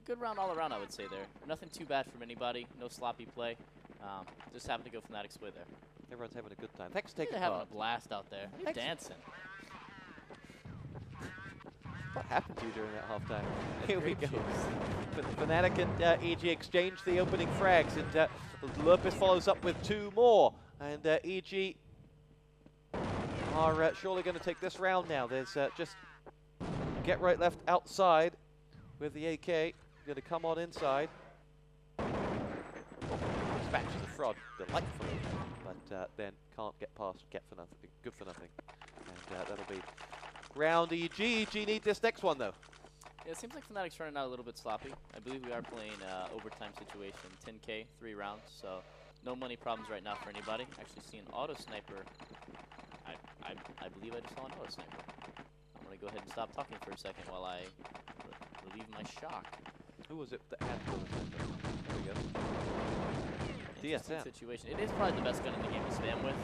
Good round all around, I would say there. Nothing too bad from anybody. No sloppy play. Just happened to go Fnatic's way there. Everyone's having a good time. Thanks for taking They're having part. a blast out there. They're dancing. What happened to you during that halftime? Here we go. Fnatic and EG exchange the opening frags, and Lurpus follows up with 2 more. And EG are surely going to take this round now. There's just Get Right left outside with the AK. Going to come on inside. Dispatches the Fraud delightfully, but then can't get past Good for nothing. And that'll be round EG. EG need this next one though. Yeah, it seems like Fnatic's running out a little bit sloppy. I believe we are playing overtime situation, 10K, 3 rounds, so no money problems right now for anybody. Actually see an auto sniper. I believe I just saw an auto sniper. I'm going to go ahead and stop talking for a second while I relieve my shock. Who was it that had the auto sniper? There we go. DSN. Situation. It is probably the best gun in the game to spam with.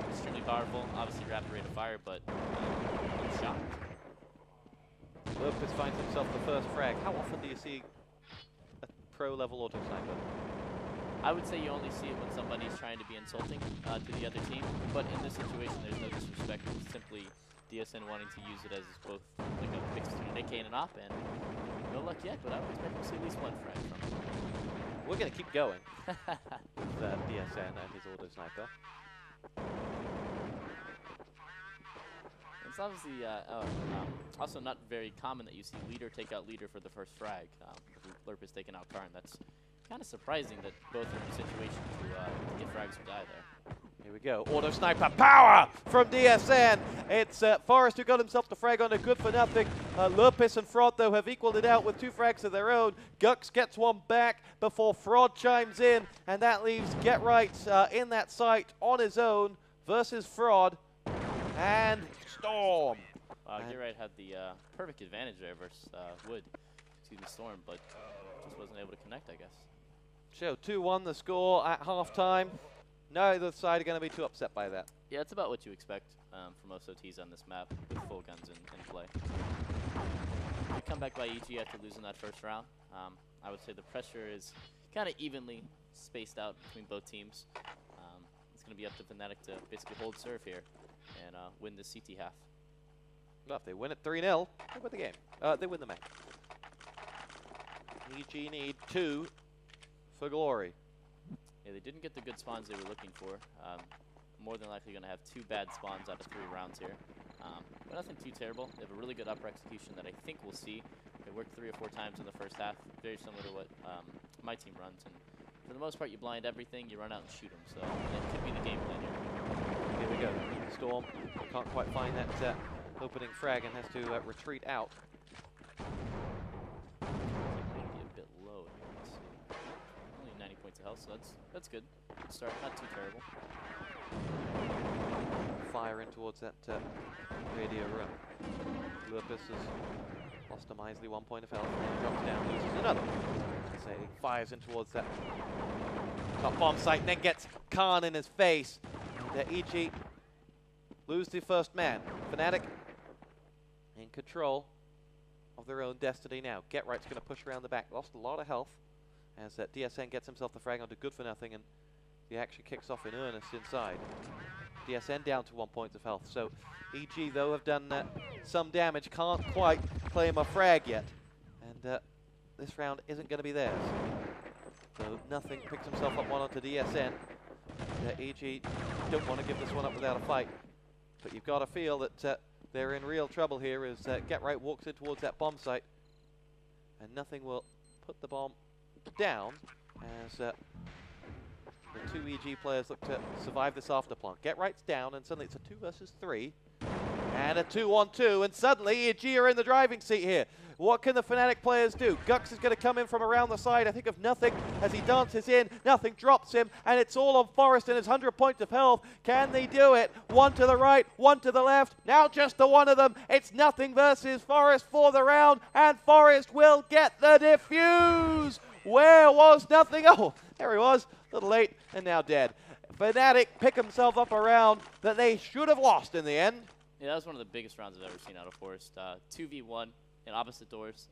Extremely powerful, obviously rapid rate of fire, but I'm shocked. Lurpus finds himself the first frag. How often do you see a pro-level auto sniper? I would say you only see it when somebody's trying to be insulting to the other team, but in this situation there's no disrespect. It's simply DSN wanting to use it as both like a mix between an AK and an op, and no luck yet, but I would expect to see at least 1 frag from him. We're going to keep going with DSN and his auto sniper. It's obviously also not very common that you see leader take out leader for the first frag. Lurpus taking out Karn. That's kind of surprising that both are in a situation to get frags or die there. Here we go. Auto sniper power from DSN. It's Forrest who got himself the frag on a Good for nothing. Lurpus and Fraud, though, have equaled it out with 2 frags of their own. Gux gets one back before Fraud chimes in, and that leaves Get Right in that site on his own versus Fraud and Storm. Get Right had the perfect advantage there versus Storm, but just wasn't able to connect, I guess. So 2-1 the score at halftime. Neither side are going to be too upset by that. Yeah, it's about what you expect from most OTs on this map with full guns in play. We come back by EG after losing that first round. I would say the pressure is kind of evenly spaced out between both teams. It's going to be up to Fnatic to basically hold serve here and win the CT half. Well, if they win it 3-0, they win the game. They win the match. EG need 2 for glory. Yeah, they didn't get the good spawns they were looking for. More than likely going to have 2 bad spawns out of 3 rounds here. But nothing too terrible. They have a really good upper execution that I think we'll see. They worked 3 or 4 times in the first half, very similar to what my team runs. And for the most part, you blind everything, you run out and shoot them. So that could be the game plan here. Here we go. Storm can't quite find that opening frag and has to retreat out. So that's good. Good start, not too terrible. Fire in towards that radio room. Lurpus has lost a measly 1 point of health, and drops down, loses another. So he fires in towards that top bomb site, and then gets Karn in his face. And EG lose the first man. Fnatic in control of their own destiny now. Get Right's going to push around the back. Lost a lot of health as DSN gets himself the frag onto Good for nothing, and the action kicks off in earnest inside. DSN down to 1 point of health, so EG though have done some damage, can't quite claim a frag yet, and this round isn't going to be theirs. So nothing picks himself up one onto DSN. EG don't want to give this one up without a fight, but you've got to feel that they're in real trouble here as Get Right walks in towards that bomb site, and nothing will put the bomb down as the 2 EG players look to survive this afterplant. Get Right's down, and suddenly it's a 2 versus 3 and a 2-on-2, and suddenly EG are in the driving seat here. What can the Fnatic players do? Gux is going to come in from around the side, I think of Nothing, as he dances in. Nothing drops him, and it's all on Forrest and his 100 points of health. Can they do it? 1 to the right, 1 to the left. Now just the one of them. It's Nothing versus Forrest for the round, and Forrest will get the defuse. Where was Nothing? Oh, there he was. A little late and now dead. Fnatic pick himself up a round that they should have lost in the end. Yeah, that was one of the biggest rounds I've ever seen out of Forrest. 2v1 in opposite doors.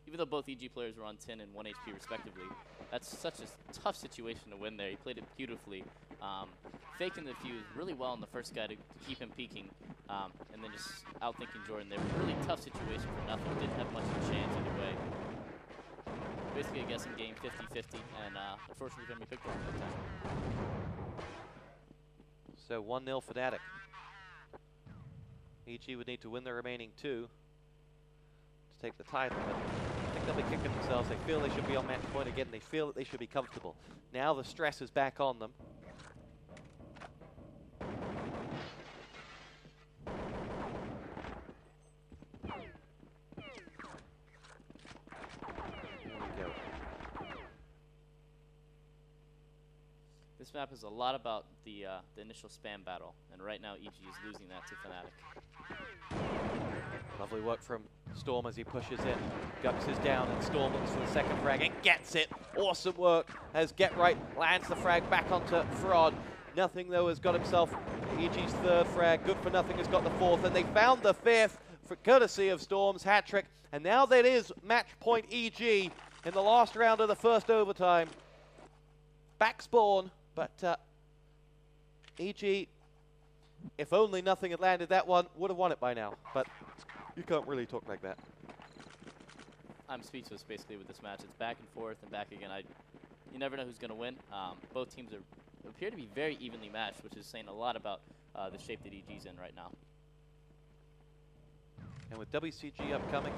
Even though both EG players were on 10 and 1 HP respectively, That's such a tough situation to win there. He played it beautifully. Faking the fuse really well on the first guy to keep him peeking, and then just outthinking Jordan there. Really tough situation for nothing. Didn't have much of a chance either way. Basically a guessing game, 50-50, and unfortunately going to be picked up that time. So 1-0 Fnatic. EG would need to win the remaining 2 to take the title, but I think they'll be kicking themselves. They feel they should be on match point again. They feel that they should be comfortable. Now the stress is back on them. This map is a lot about the initial spam battle, and right now EG is losing that to Fnatic. Lovely work from Storm as he pushes in. Gux is down and Storm looks for the second frag and gets it. Awesome work as Get Right lands the frag back onto Fraud. Nothing though has got himself EG's 3rd frag. Good for Nothing has got the 4th, and they found the 5th for courtesy of Storm's hat trick. And now that is match point EG in the last round of the first overtime. Back spawn. But EG, if only Nothing had landed that one, would have won it by now. But you can't really talk like that. I'm speechless basically with this match. It's back and forth and back again. You never know who's going to win. Both teams appear to be very evenly matched, which is saying a lot about the shape that EG's in right now. And with WCG upcoming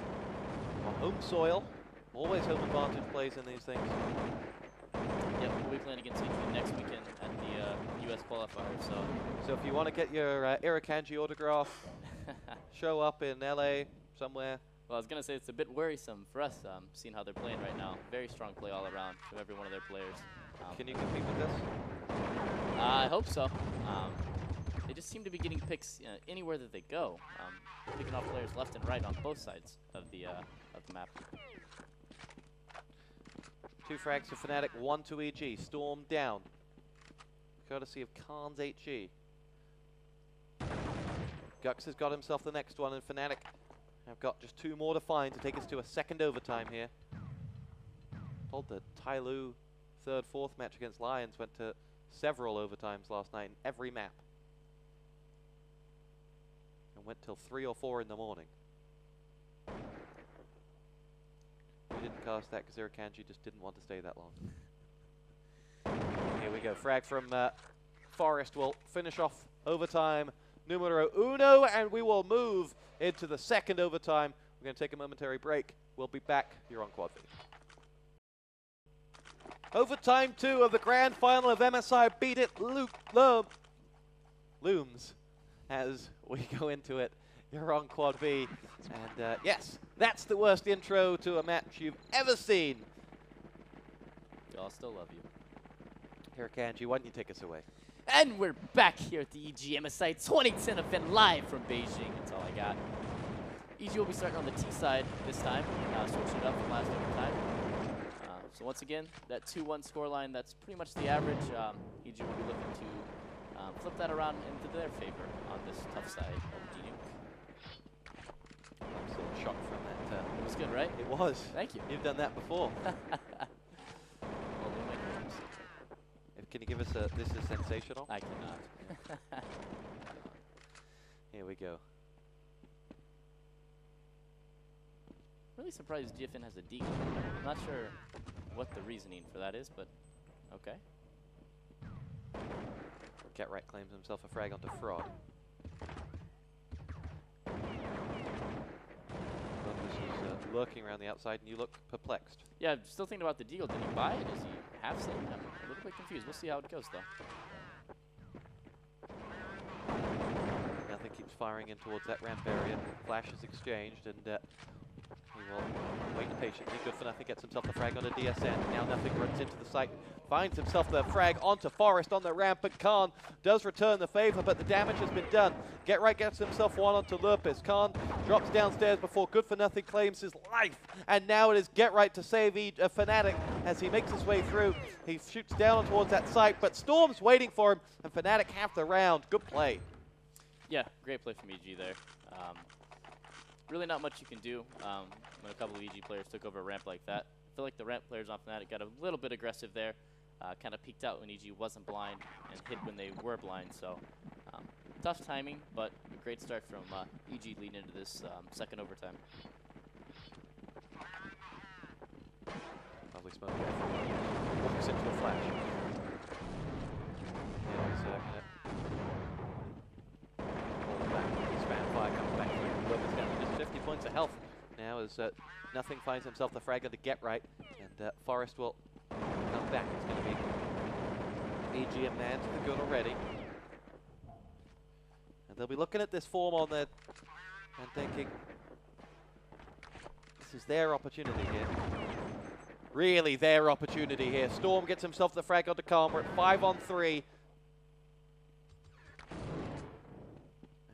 on home soil, always home advantage plays in these things. Yep, we'll be playing against EG next weekend at the US qualifier. So if you want to get your Irukandji autograph, show up in LA somewhere. Well, I was going to say it's a bit worrisome for us, seeing how they're playing right now. Very strong play all around from every one of their players. Can you compete with this? I hope so. They just seem to be getting picks anywhere that they go, picking off players left and right on both sides of the map. 2 frags for Fnatic, 1 to EG. Storm down, courtesy of Khan's HE. Gux has got himself the next one, and Fnatic have got just 2 more to find to take us to a second overtime here. Told that Tyloo 3rd, 4th match against Lions went to several overtimes last night in every map. And went till 3 or 4 in the morning. We didn't cast that because Irukandji just didn't want to stay that long. Here we go. Frag from Forest will finish off overtime numero uno, and we will move into the second overtime. We're going to take a momentary break. We'll be back here on Quad V. Overtime 2 of the grand final of MSI Beat It looms as we go into it. You're on Quad V, and yes, that's the worst intro to a match you've ever seen. I'll still love you. Irukandji, why don't you take us away? And we're back here at the EG MSI 2010 event live from Beijing. That's all I got. EG will be starting on the T side this time, switching it up from last overtime. So once again, that 2-1 scoreline, that's pretty much the average. EG will be looking to flip that around into their favor on this tough side of D-Nuke. I'm still shocked from that. It was good, right? It was. Thank you. You've done that before. Well, we'll make dreams. Can you give us a, this is sensational? I cannot. Here we go. Really surprised GFN has a deagle. I'm not sure what the reasoning for that is, but okay. Get Right claims himself a frag onto Fraud. This is lurking around the outside, and you look perplexed. Yeah, I'm still thinking about the deagle. Did he buy it? Is he half saving? I'm a little bit confused. We'll see how it goes, though. Nothing keeps firing in towards that ramp area. Flash is exchanged, and he will wait patiently. Good for Nothing gets himself the frag onto DSN. Now Nothing runs into the site, finds himself the frag onto Forest on the ramp, but Khan does return the favor, but the damage has been done. Get Right gets himself one onto Lurpus. Khan drops downstairs before Good for Nothing claims his life, and now it is Get Right to save Fnatic as he makes his way through. He shoots down towards that site, but Storm's waiting for him, and Fnatic have the round. Good play. Yeah, great play from EG there. really not much you can do when a couple of EG players took over a ramp like that. I feel like the ramp players on Fnatic got a little bit aggressive there, kind of peeked out when EG wasn't blind and hid when they were blind. So tough timing, but a great start from EG leading into this second overtime. Lovely smoke there. Walks into a flash. Yeah, he's gonna pull back. Spam fire comes back through. Lopez down to just 50 points of health now as Nothing finds himself the fragger to get right, and Forest will come back. It's going to be EG and Man to the good already. And they'll be looking at this form on there and thinking, this is their opportunity here. Really their opportunity here. Storm gets himself the frag onto Calm. We're at 5 on 3.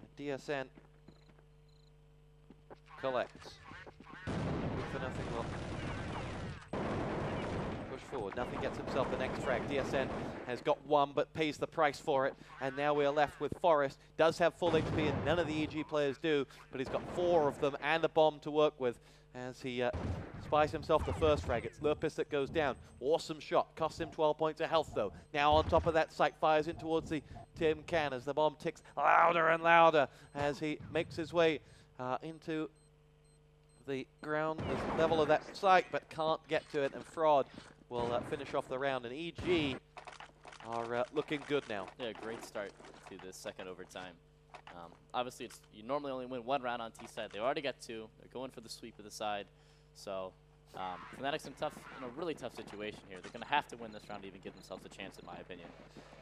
And DSN collects. Good for nothing will push forward. Nothing gets himself the next frag. DSN has got one but pays the price for it. And now we are left with Forest. Does have full HP and none of the EG players do, but he's got 4 of them and a bomb to work with as he spies himself the first frag. It's Lurpis that goes down. Awesome shot. Costs him 12 points of health though. Now on top of that, Sight fires in towards the Tim Can as the bomb ticks louder and louder as he makes his way into the ground, the level of that site, but can't get to it, and Fraud will finish off the round, and EG are looking good now. Yeah, great start to this second overtime. Obviously, you normally only win 1 round on T side. They already got 2. They're going for the sweep of the side. So, Fnatic's in a really tough situation here. They're going to have to win this round to even give themselves a chance, in my opinion.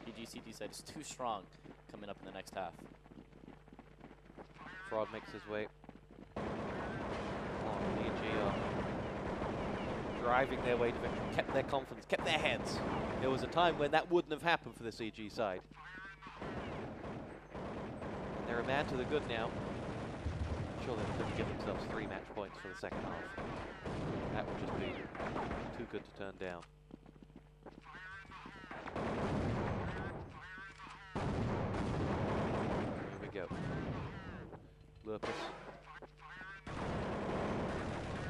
EG side is too strong coming up in the next half. Fraud makes his way. EG are driving their way to victory, kept their confidence, kept their heads. There was a time when that wouldn't have happened for this EG side. And they're a man to the good now. Surely they couldn't give themselves 3 match points for the second half. That would just be too good to turn down. Here we go. Lurpis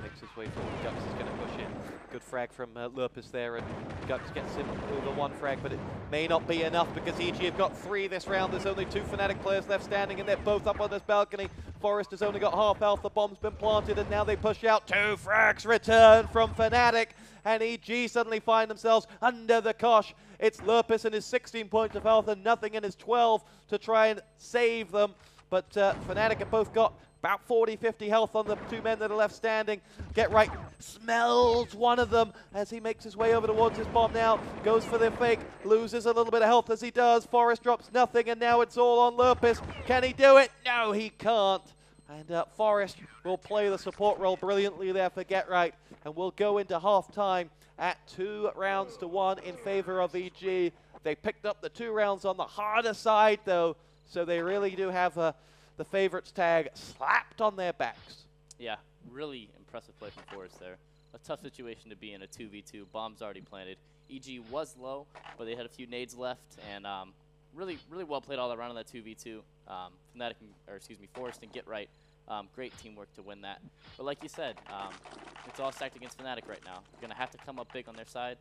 makes his way forward. Gux is going to push in. Good frag from Lurpis there, and Gux gets him over 1 frag, but it may not be enough because EG have got 3 this round. There's only 2 Fnatic players left standing, and they're both up on this balcony. Forest has only got half health. The bomb's been planted, and now they push out. 2 frags return from Fnatic, and EG suddenly find themselves under the cosh. It's Lurpis and his 16 points of health and nothing in his 12 to try and save them. But Fnatic have both got about 40, 50 health on the 2 men that are left standing. Get right, smells one of them as he makes his way over towards his bomb now. Goes for the fake, loses a little bit of health as he does. Forest drops nothing, and now it's all on Lurpis. Can he do it? No, he can't. And Forest will play the support role brilliantly there for Get Right, and we'll go into half-time at 2 rounds to 1 in favor of EG. They picked up the 2 rounds on the harder side, though, so they really do have the favorites tag slapped on their backs. Yeah, really impressive play from Forest there. A tough situation to be in, a 2v2. Bombs already planted. EG was low, but they had a few nades left, and really well played all around on that 2v2. Fnatic, Forest and Get Right. Great teamwork to win that. But like you said, it's all stacked against Fnatic right now. They're going to have to come up big on their side.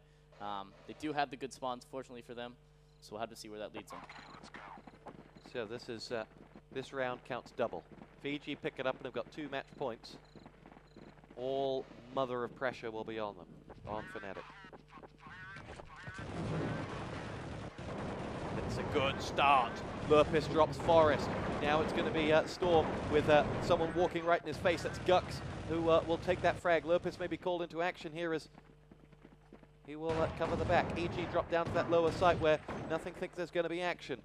They do have the good spawns, fortunately for them, so we'll have to see where that leads them. So this is this round counts double. Fiji pick it up and have got 2 match points. All mother of pressure will be on them, on Fnatic. It's a good start. Lurpis drops Forest. Now it's going to be Storm with someone walking right in his face. That's Gux who will take that frag. Lurpis may be called into action here as he will cover the back. EG drop down to that lower site where nothing thinks there's going to be action.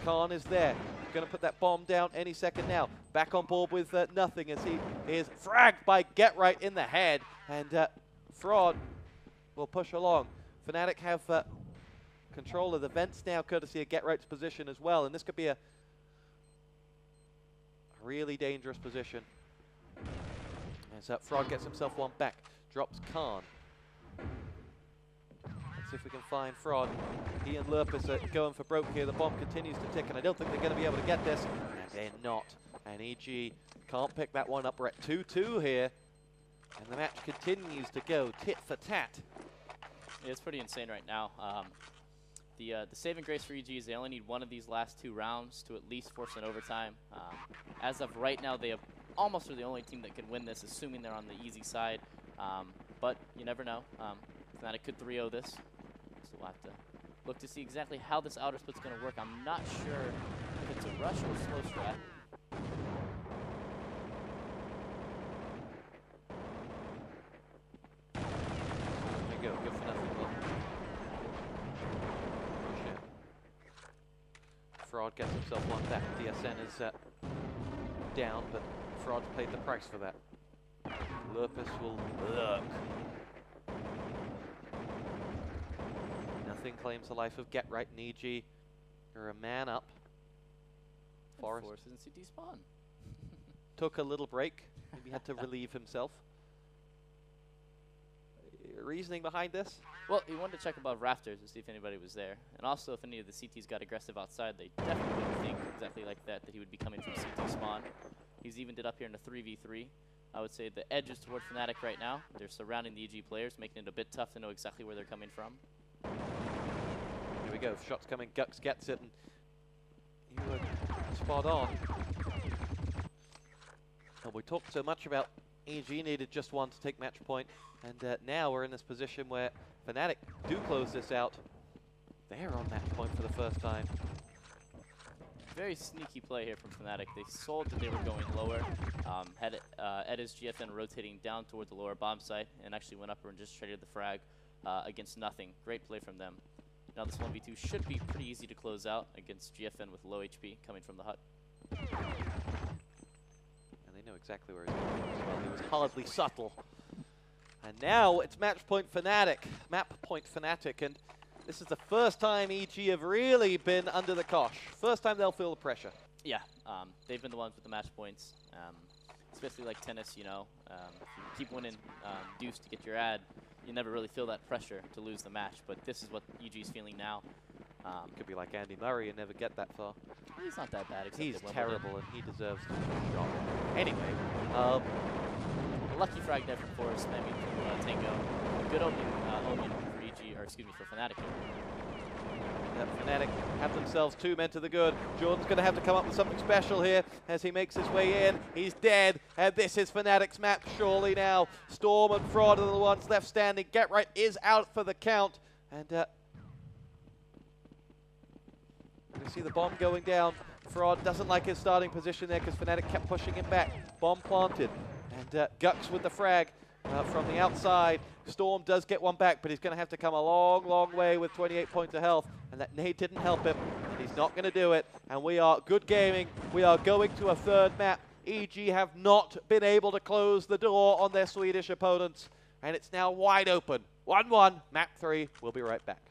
Khan is there. Going to put that bomb down any second now. Back on board with nothing as he is fragged by Get Right in the head. And Fraud will push along. Fnatic have control of the vents now, courtesy of Get Right's position as well. And this could be a really dangerous position. As Fraud gets himself 1 back. Drops Khan. See if we can find Fraud. He and Lurpis are going for broke here. The bomb continues to tick, and I don't think they're going to be able to get this. And they're not. And EG can't pick that one up. We're at 2-2 here. And the match continues to go tit for tat. Yeah, it's pretty insane right now. The saving grace for EG is they only need one of these last 2 rounds to at least force an overtime. As of right now, they almost are the only team that can win this, assuming they're on the easy side. But you never know. fnatic could 3-0 this. So we'll have to look to see exactly how this outer split's going to work. I'm not sure if it's a rush or a slow strat. There you go, good for nothing. Fraud gets himself one back. DSN is down, but Fraud paid the price for that. Lurpus will lurk. Nothing claims the life of Get Right and EG. You're a man up. Forest in CT spawn. took a little break. Maybe had to relieve himself. Reasoning behind this? Well, he wanted to check above rafters to see if anybody was there. And also, if any of the CTs got aggressive outside, they definitely wouldn't think exactly like that he would be coming from CT spawn. He's even did up here in a 3v3. I would say the edge is toward fnatic right now. They're surrounding the EG players, making it a bit tough to know exactly where they're coming from. Here we go. Shots coming. Gux gets it. And you were spot on. And we talked so much about EG needed just one to take match point. And now we're in this position where fnatic do close this out. They're on match point for the first time. Very sneaky play here from fnatic. They sold that they were going lower. Had Edda's GFN rotating down toward the lower bomb site and actually went up and just traded the frag against nothing. Great play from them. Now this 1v2 should be pretty easy to close out against GFN with low HP coming from the hut. And they know exactly where he's going from as well. He was hardly subtle. And now it's match point fnatic, map point fnatic, and this is the first time EG have really been under the cosh. First time they'll feel the pressure. Yeah, they've been the ones with the match points. Especially like tennis, you know, if you keep winning deuce to get your ad, you never really feel that pressure to lose the match. But this is what EG's feeling now. It could be like Andy Murray and never get that far. He's not that bad. He's terrible and he deserves to be shot. Anyway, lucky frag there from Forest, spamming through Tango. Good opening omen for EG, or excuse me, for fnatic here. fnatic have themselves 2 men to the good. Jordan's going to have to come up with something special here as he makes his way in. He's dead, and this is fnatic's map surely now. Storm and Fraud are the ones left standing. Get Right is out for the count, and we see the bomb going down. Fraud doesn't like his starting position there because fnatic kept pushing him back. Bomb planted. And Gux with the frag from the outside. Storm does get one back, but he's going to have to come a long, long way with 28 points of health. And that nade didn't help him, and he's not going to do it. And we are good gaming. We are going to a 3rd map. EG have not been able to close the door on their Swedish opponents. And it's now wide open. 1-1, map 3. We'll be right back.